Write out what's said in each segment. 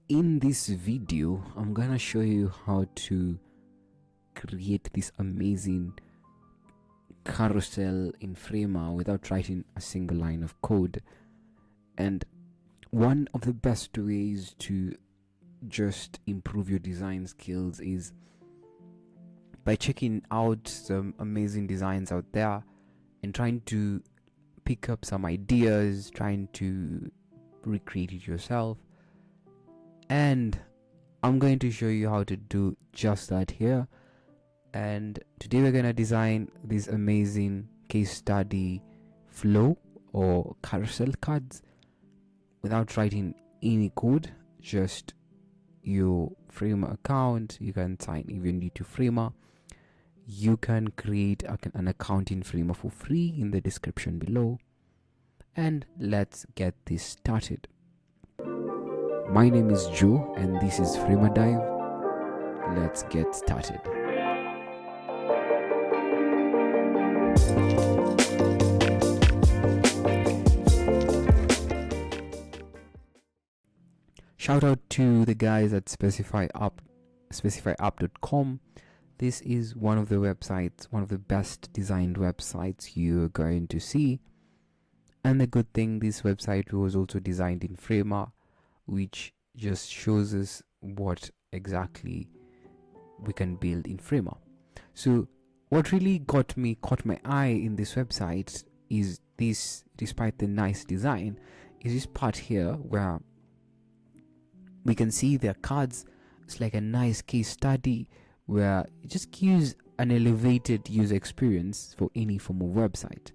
In this video, I'm gonna show you how to create this amazing carousel in Framer without writing a single line of code. And one of the best ways to just improve your design skills is by checking out some amazing designs out there and trying to pick up some ideas, trying to recreate it yourself. And I'm going to show you how to do just that here. And today we're going to design this amazing case study flow or carousel cards without writing any code, just your Framer account. You can sign even into Framer. You can create an account in Framer for free in the description below. And let's get this started. My name is Joe and this is Framer Dive. Let's get started. Shout out to the guys at specifyapp.com. This is one of the websites, one of the best designed websites you're going to see. And the good thing, this website was also designed in Framer, which just shows us what exactly we can build in Framer. So what really caught my eye in this website is this, despite the nice design, is this part here where we can see their cards. It's like a nice case study where it just gives an elevated user experience for any form of website.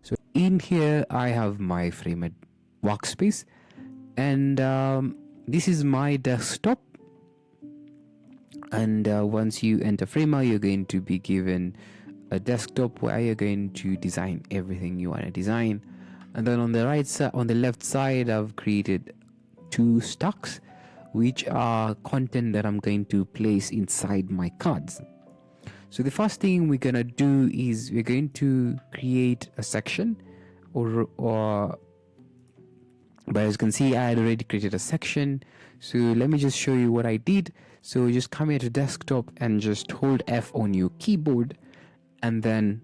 So in here I have my Framer workspace, and this is my desktop. And once you enter Framer, you're going to be given a desktop where you're going to design everything you want to design. And then on the right side, on the left side, I've created two stacks, which are content that I'm going to place inside my cards. So the first thing we're gonna do is we're going to create a section, but as you can see, I had already created a section. So let me just show you what I did. So just come here to desktop and just hold F on your keyboard, and then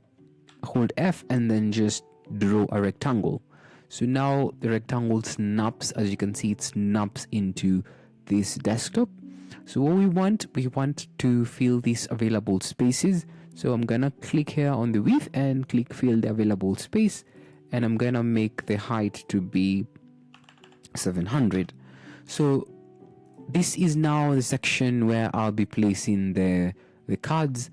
hold F and then just draw a rectangle. So now the rectangle snaps, as you can see, it snaps into this desktop. So what we want to fill these available spaces. So I'm gonna click here on the width and click fill the available space, and I'm gonna make the height to be 700. So this is now the section where I'll be placing the cards.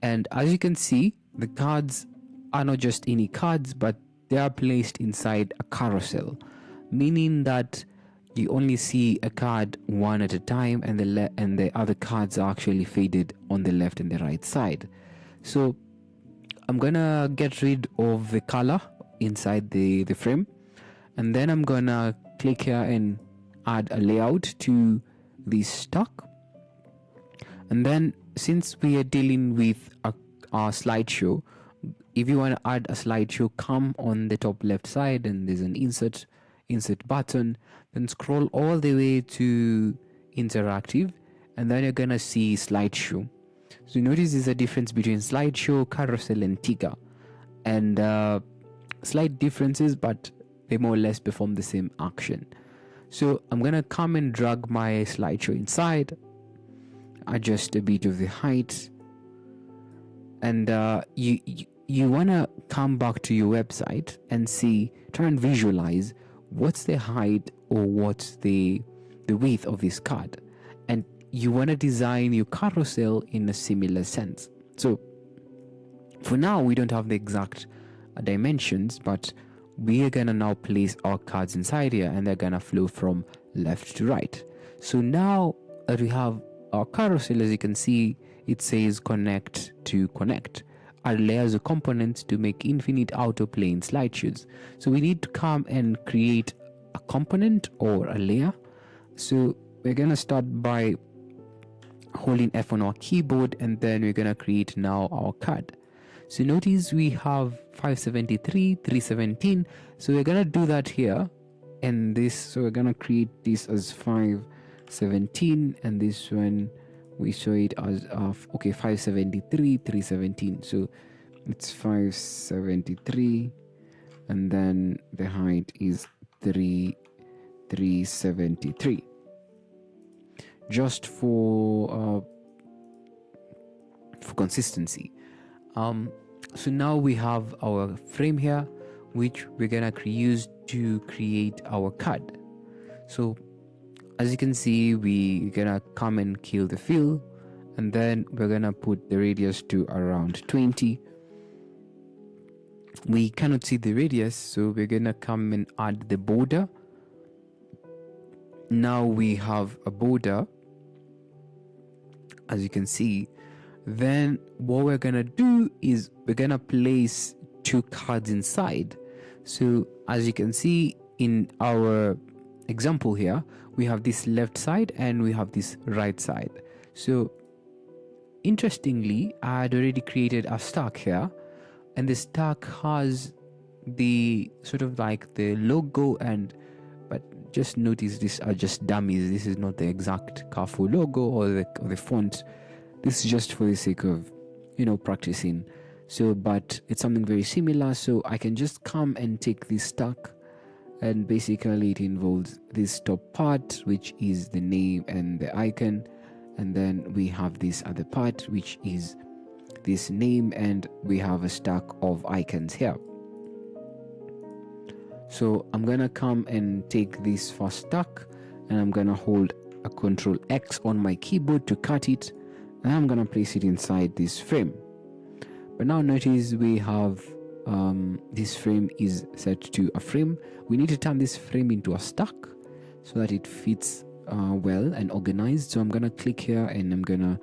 And as you can see, the cards are not just any cards, but they are placed inside a carousel, meaning that you only see a card one at a time, and the other cards are actually faded on the left and the right side. So I'm gonna get rid of the color inside the frame, and then I'm gonna click here and add a layout to this stack. And then since we are dealing with a slideshow, if you want to add a slideshow, come on the top left side and there's an insert button, then scroll all the way to interactive, and then you're gonna see slideshow. So notice there's a difference between slideshow, carousel, and ticker, and slight differences, but they more or less perform the same action. So I'm gonna come and drag my slideshow inside, adjust a bit of the height, and you wanna come back to your website and try and visualize what's the height or what's the width of this card, and you want to design your carousel in a similar sense. So for now we don't have the exact dimensions, but we are gonna now place our cards inside here, and they're gonna flow from left to right. So now that we have our carousel, as you can see, it says connect to connect. Add layers of components to make infinite autoplay in slideshows. So we need to come and create a component or a layer. So we're gonna start by holding F on our keyboard, and then we're gonna create now our card. So notice we have 573, 317. So we're gonna do that here, and this. So we're gonna create this as 5 17, and this one we show it as 573, 317. So it's 573, and then the height is 373. Just for consistency. So now we have our frame here, which we're gonna use to create our card. So as you can see, we're gonna come and kill the fill, and then we're gonna put the radius to around 20. We cannot see the radius, so we're gonna come and add the border. Now we have a border, as you can see. Then what we're gonna do is we're gonna place two cards inside. So as you can see in our example here, we have this left side and we have this right side. So interestingly, I had already created a stack here, and the stack has the sort of like the logo, but just notice these are just dummies. This is not the exact Carrefour logo or the font. This is just for the sake of practicing. So but it's something very similar, so I can just come and take this stack, and basically it involves this top part, which is the name and the icon, and then we have this other part, which is this name, and we have a stack of icons here. So I'm gonna come and take this first stack, and I'm gonna hold a Ctrl X on my keyboard to cut it, and I'm gonna place it inside this frame. But now notice we have this frame is set to a frame. We need to turn this frame into a stack so that it fits well and organized. So I'm gonna click here, and I'm gonna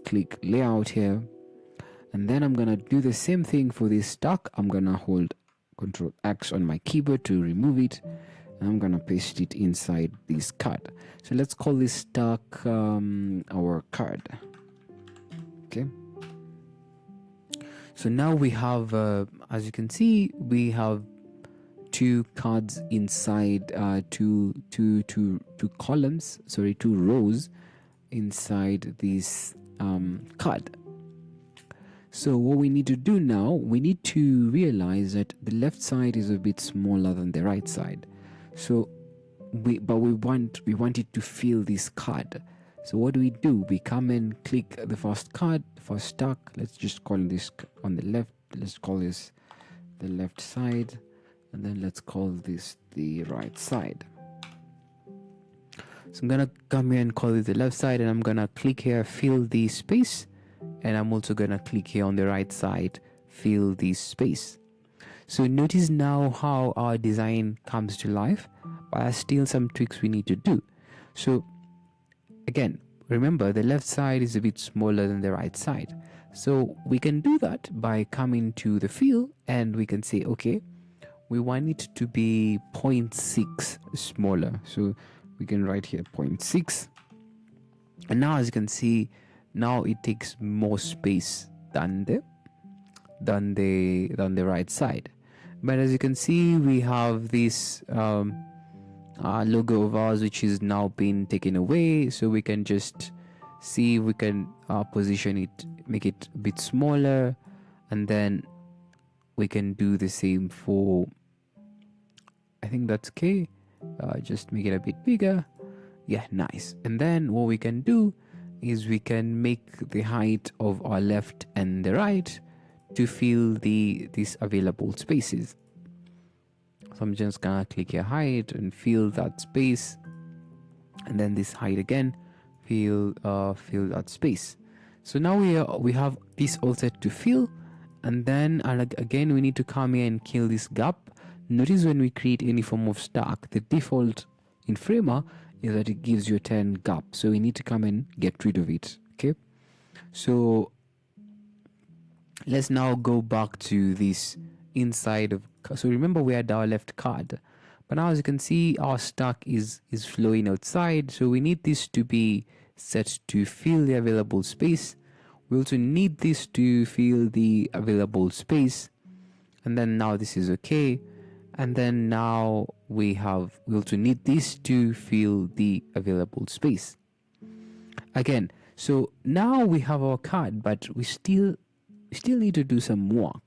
click layout here, and then I'm gonna do the same thing for this stack. I'm gonna hold Ctrl X on my keyboard to remove it, and I'm gonna paste it inside this card. So let's call this stack our card. Okay, so now we have as you can see, we have two cards inside two rows inside this card. So what we need to do now, we need to realize that the left side is a bit smaller than the right side. So we want it to fill this card. So what do? We come and click the first card, first stack. Let's just call this on the left. Let's call this the left side, and then let's call this the right side. So I'm gonna come here and call it the left side, and I'm gonna click here, fill the space, and I'm also gonna click here on the right side, fill the space. So notice now how our design comes to life, but there's still some tweaks we need to do. So again, remember the left side is a bit smaller than the right side. So we can do that by coming to the fill, and we can say, okay, we want it to be 0.6 smaller. So we can write here 0.6. And now as you can see, now it takes more space than the right side. But as you can see, we have this logo of ours, which is now being taken away. So we can just see if we can position it, make it a bit smaller, and then we can do the same for, I think that's okay. Just make it a bit bigger. Yeah, nice. And then what we can do is we can make the height of our left and the right to fill these available spaces. So I'm just gonna click here, height, and fill that space, and then this height again, fill that space. So now we have this all set to fill, and then again we need to come here and kill this gap. Notice when we create any form of stack, the default in Framer is that it gives you a 10 gap, so we need to come and get rid of it. Okay, so let's now go back to this inside of, so remember we had our left card, but now as you can see our stack is flowing outside, so we need this to be set to fill the available space. We also need this to fill the available space, and then now this is okay. And then now we also need this to fill the available space again. So now we have our card, but we still need to do some work.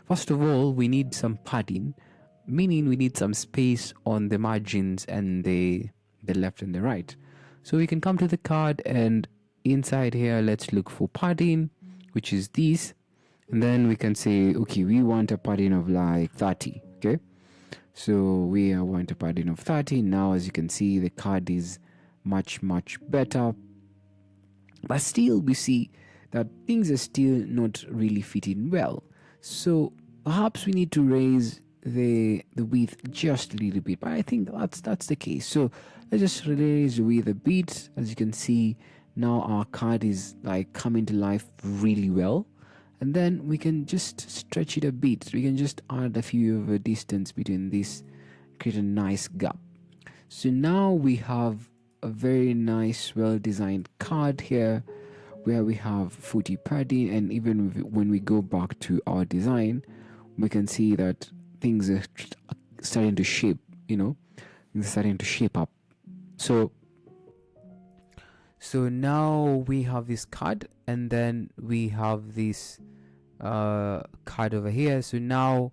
First of all, we need some padding, meaning we need some space on the margins and the left and the right. So we can come to the card, and inside here, let's look for padding, which is this. And then we can say, okay, we want a padding of like 30. Okay. So we want a padding of 30. Now, as you can see, the card is much better. But still, we see that things are still not really fitting well. So perhaps we need to raise the width just a little bit, but I think that's the case. So let's just raise the width a bit. As you can see, now our card is like coming to life really well. And then we can just stretch it a bit. We can just add a few of a distance between this, create a nice gap. So now we have a very nice, well-designed card here, where we have footy padding, and even when we go back to our design, we can see that things are starting to shape. Things are starting to shape up. So now we have this card, and then we have this card over here. So now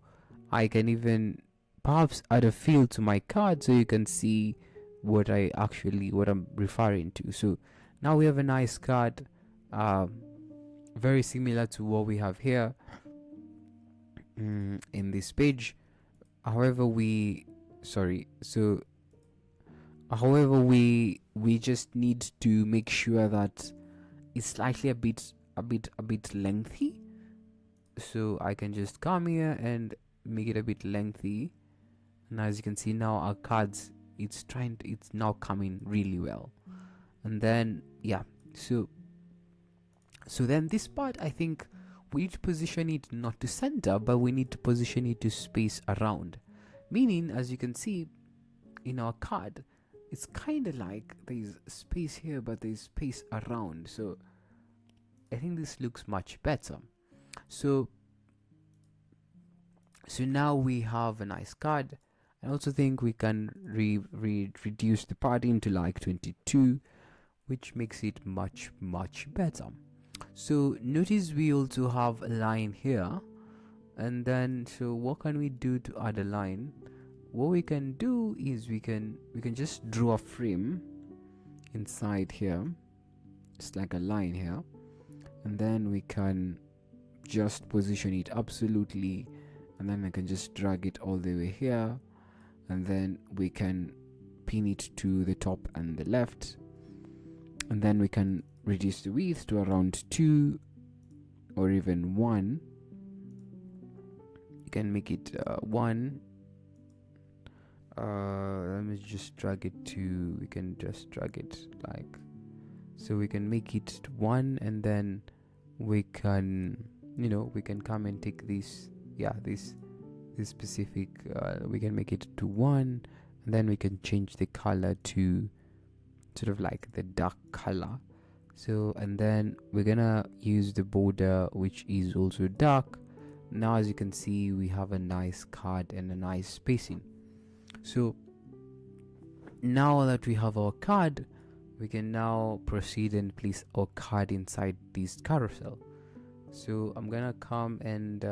I can even perhaps add a field to my card so you can see what I'm referring to. So now we have a nice card, very similar to what we have here in this page. However, we just need to make sure that it's slightly a bit lengthy. So I can just come here and make it a bit lengthy, and as you can see now, our cards, it's now coming really well. And then so then this part, I think we need to position it not to center, but we need to position it to space around, meaning, as you can see in our card, it's kind of like there's space here, but there's space around. So I think this looks much better. So now we have a nice card. I also think we can reduce the padding to like 22, which makes it much better. So notice we also have a line here, and then so what can we do to add a line? What we can do is we can just draw a frame inside here, just like a line here, and then we can just position it absolutely, and then I can just drag it all the way here, and then we can pin it to the top and the left, and then we can reduce the width to around 2 or even 1. You can make it 1. Let me just drag it to, we can just drag it like so. We can make it 1, and then we can we can come and take this this specific we can make it to 1, and then we can change the color to sort of like the dark color. So, and then we're gonna use the border, which is also dark. Now, as you can see, we have a nice card and a nice spacing. So now that we have our card, we can now proceed and place our card inside this carousel. So I'm gonna come and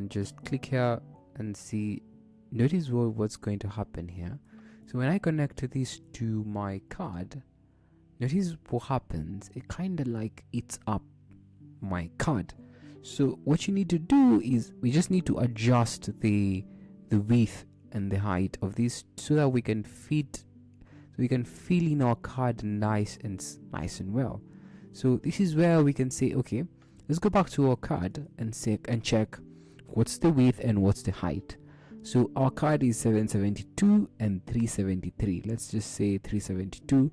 just click here and see. Notice what's going to happen here. So when I connect this to my card, notice what happens. It kind of like eats up my card. So what you need to do is we just need to adjust the width and the height of this so that we can fill in our card nice and well. So this is where we can say, okay, let's go back to our card and check what's the width and what's the height. So our card is 772 and 373. Let's just say 372,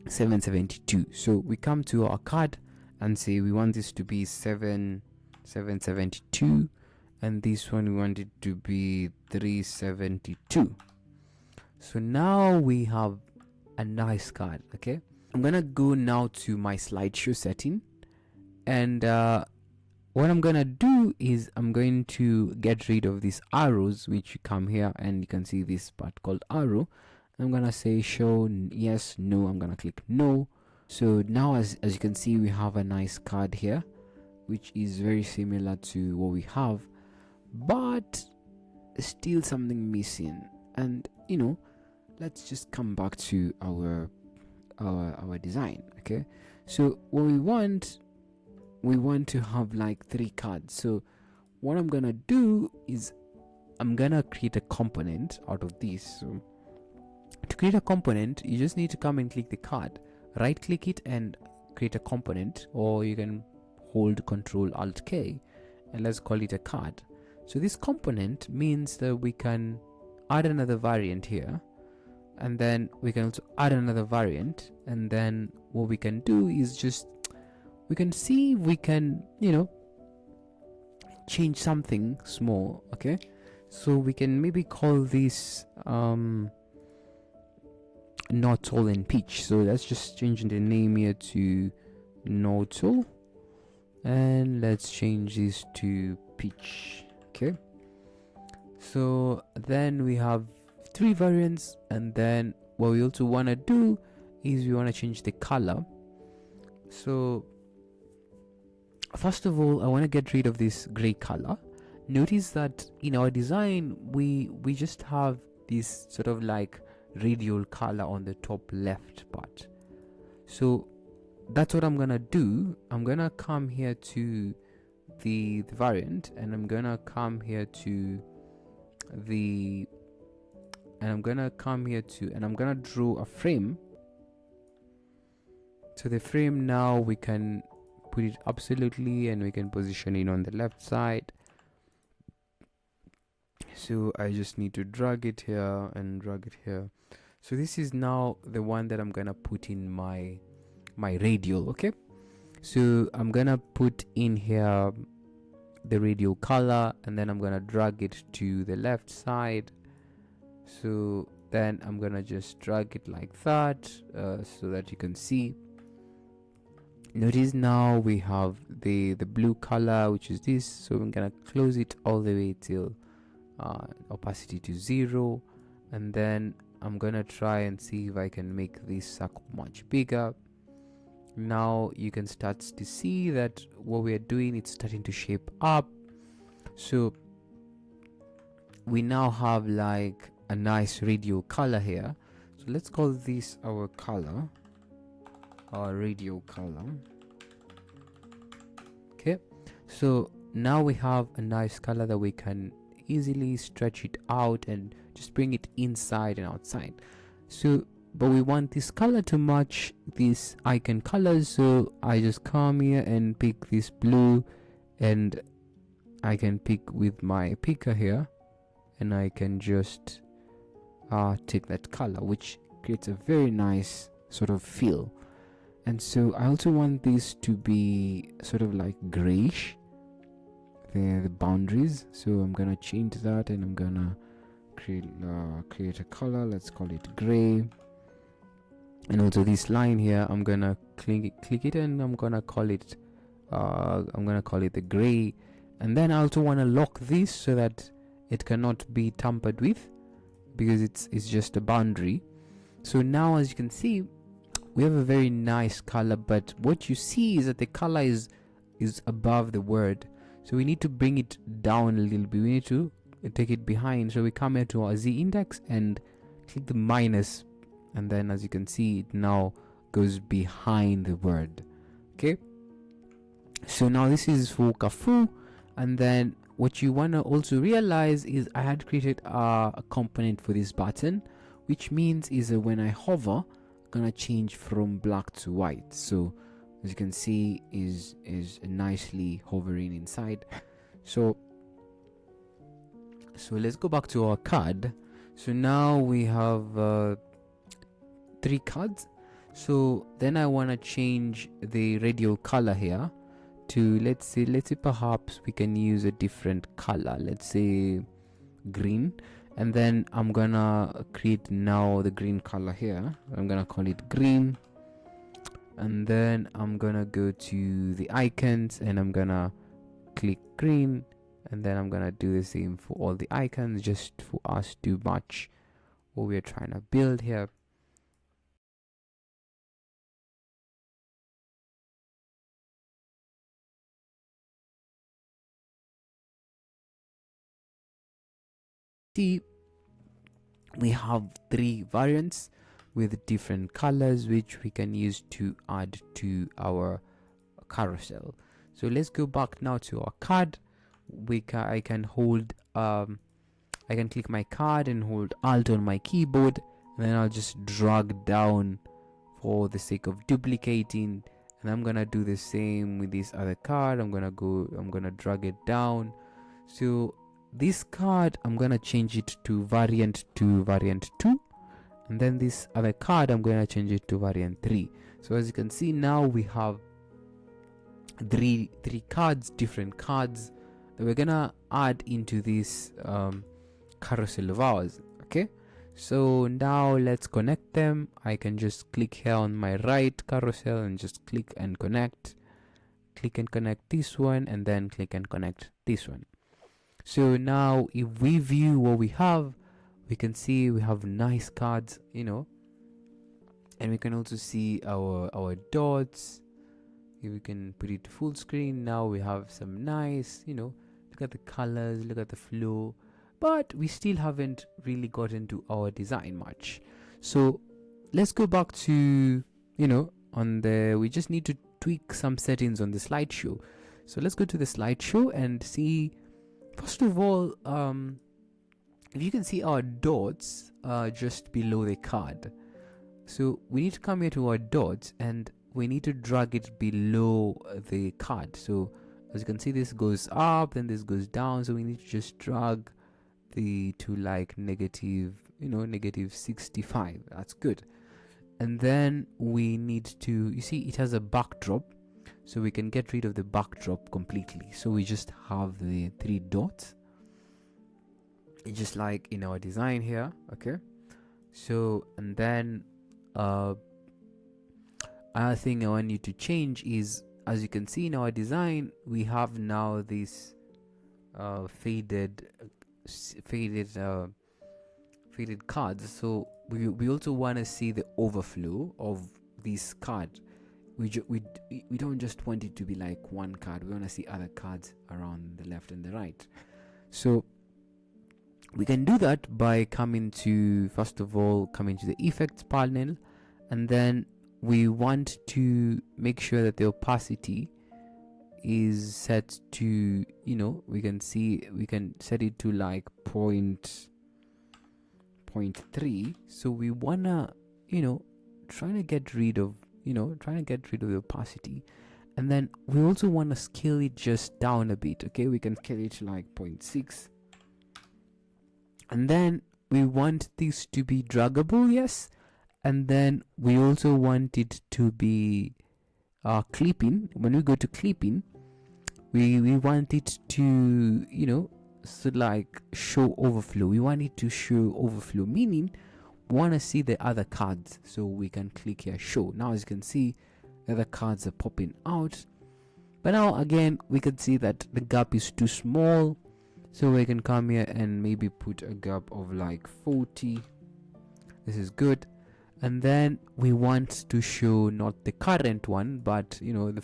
772. So we come to our card and say we want this to be 772, and this one we want it to be 372. So now we have a nice card. Okay, I'm gonna go now to my slideshow setting, and what I'm gonna do is I'm going to get rid of these arrows, which you come here and you can see this part called arrow. I'm gonna say show yes, no. I'm gonna click no. So now as you can see, we have a nice card here, which is very similar to what we have, but still something missing. And let's just come back to our design. Okay, so what we want to have like 3 cards. So what I'm gonna do is I'm gonna create a component out of this. So to create a component, you just need to come and click the card, right click it and create a component, or you can hold Control Alt K and let's call it a card. So this component means that we can add another variant here, and then we can also add another variant, and then what we can do is just we can see if we can change something small. Okay, so we can maybe call this not all in peach. So let's just change the name here to not all, and let's change this to peach. Okay, so then we have 3 variants, and then what we also want to do is we want to change the color. So first of all, I want to get rid of this gray color. Notice that in our design we just have this sort of like radial color on the top left part. So that's what I'm gonna do. I'm gonna come here to the variant, and I'm gonna come here to the and I'm gonna draw a frame. So the frame, now we can put it absolutely, and we can position it on the left side. So I just need to drag it here and drag it here. So this is now the one that I'm gonna put in my radial. Okay, so I'm gonna put in here the radial color, and then I'm gonna drag it to the left side. So then I'm gonna just drag it like that, so that you can see. Notice now we have the blue color, which is this. So I'm gonna close it all the way till opacity to 0, and then I'm gonna try and see if I can make this circle much bigger. Now you can start to see that what we are doing, it's starting to shape up. So we now have like a nice radial color here. So let's call this our color, our radial color. Okay, so now we have a nice color that we can easily stretch it out and just bring it inside and outside. So but we want this color to match this icon colors, so I just come here and pick this blue, and I can pick with my picker here, and I can just take that color, which creates a very nice sort of feel. And so I also want this to be sort of like grayish, the boundaries. So I'm gonna change that, and I'm gonna create a color. Let's call it gray. And also this line here, I'm gonna click it, and I'm gonna call it the gray. And then I also want to lock this so that it cannot be tampered with, because it's just a boundary. So now, as you can see, we have a very nice color, but what you see is that the color is above the word. So we need to bring it down a little bit. We need to take it behind. So we come here to our Z index and click the minus, and then as you can see, it now goes behind the word. Okay, so now this is for Kafu. And then what you want to also realize is I had created a component for this button, which means is that when I hover, I'm gonna change from black to white. So as you can see, is nicely hovering inside. So let's go back to our card. So now we have 3 cards. So then I want to change the radial color here to, let's say perhaps we can use a different color, let's say green. And then I'm gonna create now the green color here. I'm gonna call it green, and then I'm gonna go to the icons, and I'm gonna click green, and then I'm gonna do the same for all the icons just for us to match what we're trying to build here. See, we have 3 variants with different colors which we can use to add to our carousel. So let's go back now to our card. I can hold I can click my card and hold Alt on my keyboard, and then I'll just drag down for the sake of duplicating. And I'm gonna do the same with this other card. I'm gonna drag it down. So this card, I'm gonna change it to variant 2, and then this other card, I'm gonna change it to variant 3. So as you can see now, we have three cards, different cards that we're gonna add into this carousel of ours. Okay, so now let's connect them. I can just click here on my right carousel and just click and connect this one, and then click and connect this one. So now if we view what we have, we can see we have nice cards, and we can also see our dots. If we can put it full screen, now we have some nice, look at the colors, look at the flow, but we still haven't really gotten to our design much. So let's go back to, we just need to tweak some settings on the slideshow. So let's go to the slideshow and see, first of all, if you can see our dots just below the card. So we need to come here to our dots and we need to drag it below the card. So as you can see, this goes up, then this goes down. So we need to just drag the to like negative 65. That's good. And then we need to, you see, it has a backdrop. So we can get rid of the backdrop completely. So we just have the 3 dots. It's just like in our design here. Okay. So, and then another thing I want you to change is, as you can see in our design, we have now this faded cards. So we also want to see the overflow of this card. We don't just want it to be like one card. We want to see other cards around the left and the right. So we can do that by first of all coming to the effects panel, and then we want to make sure that the opacity is set to, we can set it to like 0.3. So we wanna, trying to get rid of the opacity. And then we also want to scale it just down a bit. Okay, we can scale it to like 0.6. And then we want this to be draggable, yes. And then we also want it to be clipping. When we go to clipping, we want it to, show overflow. We want it to show overflow, meaning we want to see the other cards. So we can click here, show. Now as you can see, the other cards are popping out. But now again, we can see that the gap is too small. So we can come here and maybe put a gap of like 40. This is good. And then we want to show not the current one, but the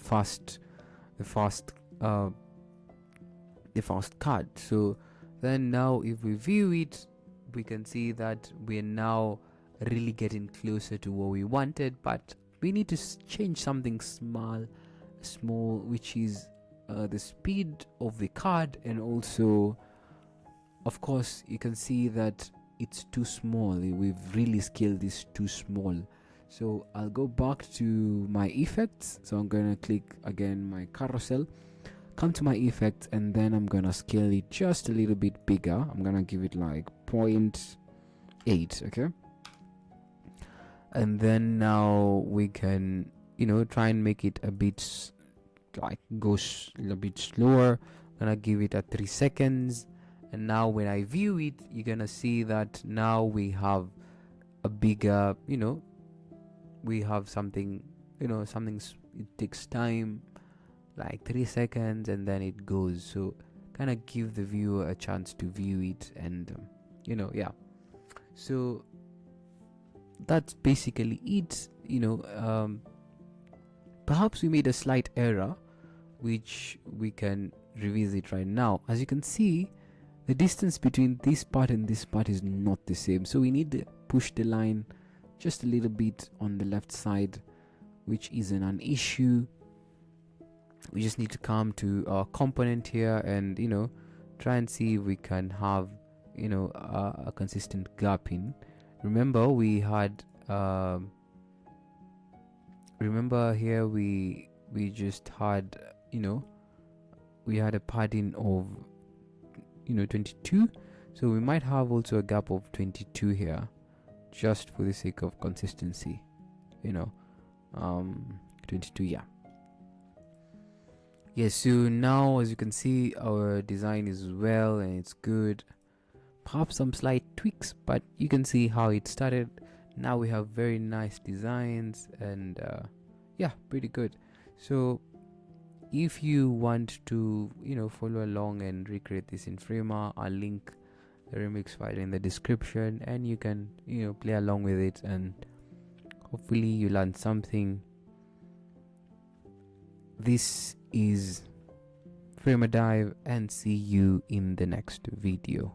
first card. So then now if we view it, we can see that we're now really getting closer to what we wanted, but we need to change something small, which is the speed of the card. And also, of course, you can see that it's too small. We've really scaled this too small. So I'll go back to my effects. So I'm gonna click again my carousel, come to my effects, and then I'm gonna scale it just a little bit bigger. I'm gonna give it like 0.8. Okay, and then now we can try and make it a bit goes a bit slower. I'm gonna give it 3 seconds. And now when I view it, you're gonna see that now we have a bigger, we have something, it takes time. like 3 seconds and then it goes. So kind of give the viewer a chance to view it, and yeah. So that's basically it. Perhaps we made a slight error which we can revisit right now. As you can see, the distance between this part and this part is not the same, so we need to push the line just a little bit on the left side, which isn't an issue. We just need to come to our component here and try and see if we can have a consistent gap in. Remember we had remember here we just had we had a padding of 22, so we might have also a gap of 22 here, just for the sake of consistency. 22, yeah. Yes, so now as you can see, our design is well and it's good. Perhaps some slight tweaks, but you can see how it started. Now we have very nice designs, and yeah, pretty good. So if you want to follow along and recreate this in Framer, I'll link the remix file in the description, and you can play along with it, and hopefully you learn something. This is Framer Dive, and see you in the next video.